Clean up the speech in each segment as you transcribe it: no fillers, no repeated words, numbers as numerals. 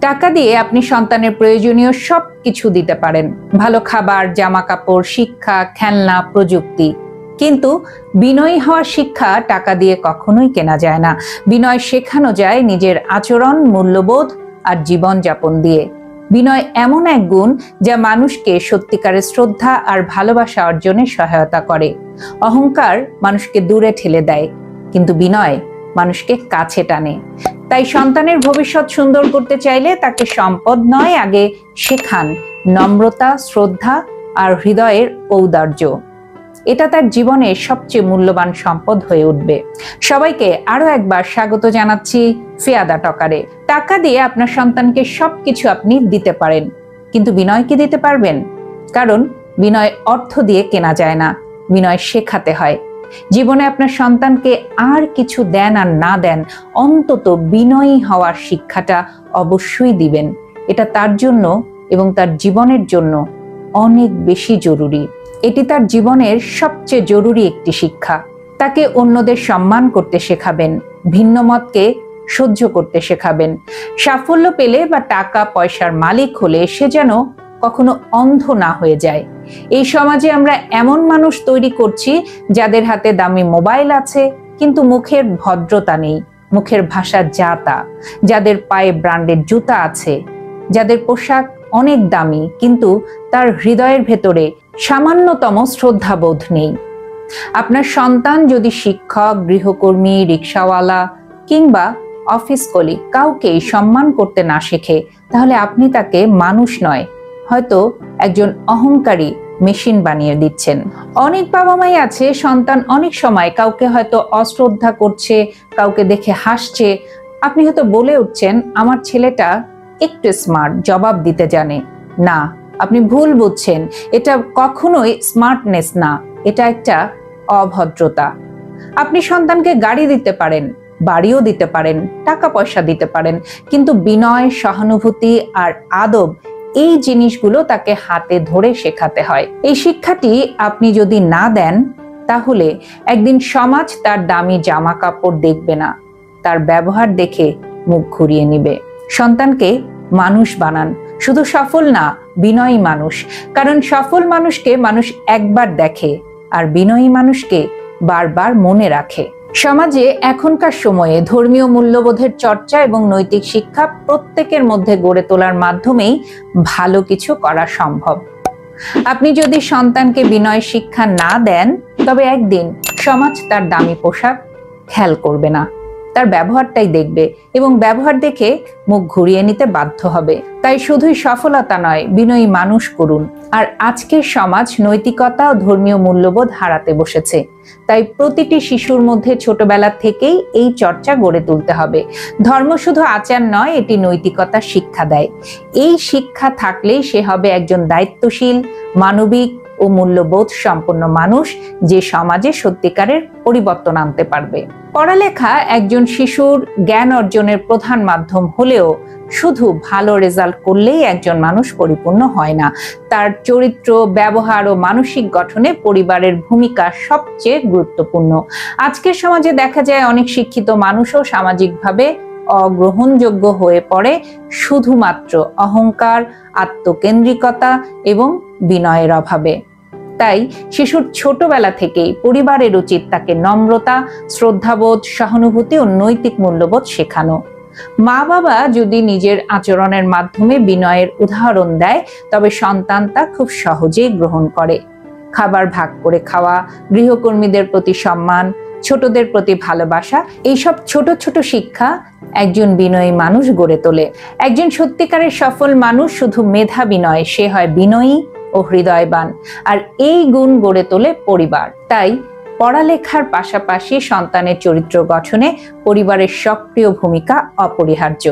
টাকা দিয়ে আপনি সন্তানের প্রয়োজনীয় সবকিছু দিতে পারেন, ভালো খাবার, জামা কাপড়, শিক্ষা, খেলনা, প্রযুক্তি। কিন্তু বিনয়ী হওয়ার শিক্ষা টাকা দিয়ে কখনোই কেনা যায় না। বিনয় শেখানো যায় নিজের আচরণ, মূল্যবোধ আর জীবনযাপন দিয়ে। বিনয় এমন এক গুণ যা মানুষকে সত্যিকারের শ্রদ্ধা আর ভালোবাসা অর্জনে সহায়তা করে। অহংকার মানুষকে দূরে ঠেলে দেয়, কিন্তু বিনয় মানুষকে কাছে টানে। তাই সন্তানের ভবিষ্যৎ সুন্দর করতে চাইলে তাকে সম্পদ নয়, আগে শেখান নম্রতা, শ্রদ্ধা আর হৃদয়ের ঔদার্য। এটা তার জীবনের সবচেয়ে মূল্যবান সম্পদ হয়ে উঠবে। সবাইকে আরো একবার স্বাগত জানাচ্ছি ফিয়াদা টকারে। টাকা দিয়ে আপনার সন্তানকে সবকিছু আপনি দিতে পারেন, কিন্তু বিনয় কি দিতে পারবেন? কারণ বিনয় অর্থ দিয়ে কেনা যায় না, বিনয় শেখাতে হয়। জীবনে আপনার সন্তানকে আর কিছু দেন আর না দেন, অন্তত বিনয়ী হওয়ার শিক্ষাটা অবশ্যই দিবেন। এটা তার জন্য এবং তার জীবনের জন্য অনেক বেশি জরুরি। এটি তার জীবনের সবচেয়ে জরুরি একটি শিক্ষা। তাকে অন্যদের সম্মান করতে শেখাবেন, ভিন্ন মতকে সহ্য করতে শেখাবেন। সাফল্য পেলে বা টাকা পয়সার মালিক হলে সে যেন কখনো অন্ধ না হয়ে যায়। এই সমাজে আমরা এমন মানুষ তৈরি করছি যাদের হাতে দামি মোবাইল আছে কিন্তু মুখের ভদ্রতা নেই, মুখের ভাষা যা তা, যাদের পায়ে ব্র্যান্ডের জুতা আছে, যাদের পোশাক অনেক দামি কিন্তু তার হৃদয়ের ভেতরে সামান্যতম শ্রদ্ধাবোধ নেই। আপনার সন্তান যদি শিক্ষক, গৃহকর্মী, রিকশাওয়ালা কিংবা অফিস কলিগ কাউকেই সম্মান করতে না শেখে, তাহলে আপনি তাকে মানুষ নয়, হয়তো একজন অহংকারী মেশিন বানিয়ে দিচ্ছেন। অনেক বাবা মাই আছে, সন্তান অনেক সময় কাউকে হয়তো অশ্রদ্ধা করছে, কাউকে দেখে হাসছে। আপনি হয়তো বলে উঠছেন, আমার ছেলেটা একটু স্মার্ট, জবাব দিতে জানে। না, আপনি ভুল বুঝছেন। এটা কখনোই স্মার্টনেস না, এটা একটা অভদ্রতা। আপনি সন্তানকে গাড়ি দিতে পারেন, বাড়িও দিতে পারেন, টাকা পয়সা দিতে পারেন, কিন্তু বিনয়, সহানুভূতি আর আদব, এই জিনিসগুলো তাকে হাতে ধরে শেখাতে হয়। এই শিক্ষাটি আপনি যদি না দেন, তাহলে একদিন সমাজ তার দামি জামা কাপড় দেখবে না, তার ব্যবহার দেখে মুখ ঘুরিয়ে নিবে। সন্তানকে মানুষ বানান, শুধু সফল না, বিনয়ী মানুষ। কারণ সফল মানুষকে মানুষ একবার দেখে, আর বিনয়ী মানুষকে বারবার মনে রাখে। সমাজে এখনকার সময়ে ধর্মীয় মূল্যবোধের চর্চা এবং নৈতিক শিক্ষা প্রত্যেকের মধ্যে গড়ে তোলার মাধ্যমেই ভালো কিছু করা সম্ভব। আপনি যদি সন্তানকে বিনয় শিক্ষা না দেন, তবে একদিন সমাজ তার দামি পোশাক খেয়াল করবে না, তার ব্যবহারটাই দেখবে এবং ব্যবহার দেখে মুখ ঘুরিয়ে নিতে বাধ্য হবে। তাই শুধুই সফলতা নয়, বিনয়ী মানুষ করুন। আর আজকের সমাজ নৈতিকতা ও ধর্মীয় মূল্যবোধ হারাতে বসেছে। তাই প্রতিটি শিশুর মধ্যে ছোটবেলা থেকেই এই চর্চা গড়ে তুলতে হবে। ধর্ম শুধু আচার নয়, এটি নৈতিকতার শিক্ষা দেয়। এই শিক্ষা থাকলেই সে হবে একজন দায়িত্বশীল, মানবিক ও মূল্যবোধ সম্পন্ন মানুষ, যে সমাজে সত্যিকারের পরিবর্তন আনতে পারবে। পড়ালেখা একজন শিশুর জ্ঞান অর্জনের প্রধান মাধ্যম হলেও শুধু ভালো রেজাল্ট করলেই একজন মানুষ পরিপূর্ণ হয় না। তার চরিত্র, ব্যবহার ও মানসিক গঠনে পরিবারের ভূমিকা সবচেয়ে গুরুত্বপূর্ণ। আজকের সমাজে দেখা যায় অনেক শিক্ষিত মানুষও সামাজিকভাবে অগ্রহণযোগ্য হয়ে পড়ে শুধুমাত্র অহংকার, আত্মকেন্দ্রিকতা এবং বিনয়ের অভাবে। তাই শিশুর ছোটবেলা থেকেই পরিবারের উচিত তাকে নম্রতা, শ্রদ্ধাবোধ, সহানুভূতি ও নৈতিক মূল্যবোধ শেখানো। মা বাবা যদি নিজের আচরণের মাধ্যমে বিনয়ের উদাহরণ দেয়, তবে সন্তান তা খুব সহজেই গ্রহণ করে। খাবার ভাগ করে খাওয়া, গৃহকর্মীদের প্রতি সম্মান, ছোটদের প্রতি ভালোবাসা, এইসব ছোট ছোট শিক্ষা একজন বিনয়ী মানুষ গড়ে তোলে। একজন সত্যিকারের সফল মানুষ শুধু মেধাবী নয়, সে হয় বিনয়ী ও হৃদয়বান। আর এই গুণ গড়ে তোলে পরিবার। তাই পড়ালেখার পাশাপাশি সন্তানের চরিত্র গঠনে পরিবারের সক্রিয় ভূমিকা অপরিহার্য।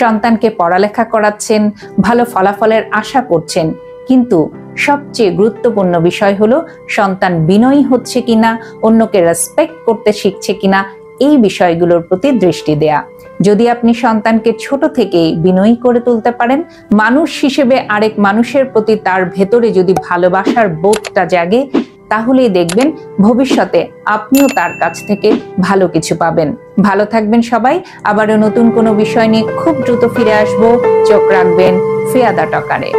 সন্তানকে পড়ালেখা করাচ্ছেন, ভালো ফলাফলের আশা করছেন, কিন্তু সবচেয়ে গুরুত্বপূর্ণ বিষয় হলো সন্তান বিনয়ী হচ্ছে কিনা, অন্যকে রেসপেক্ট করতে শিখছে কিনা, এই বিষয়গুলোর প্রতি দৃষ্টি দেয়া। যদি আপনি সন্তানকে ছোট থেকেই বিনয়ী করে তুলতে পারেন, মানুষ হিসেবে আরেক মানুষের প্রতি তার ভেতরে যদি ভালোবাসার বোধটা জাগে, তাহলেই দেখবেন ভবিষ্যতে আপনিও তার কাছ থেকে ভালো কিছু পাবেন। ভালো থাকবেন সবাই। আবারও নতুন কোনো বিষয় নিয়ে খুব দ্রুত ফিরে আসবো। চোখ রাখবেন ফিয়াদা টকারে।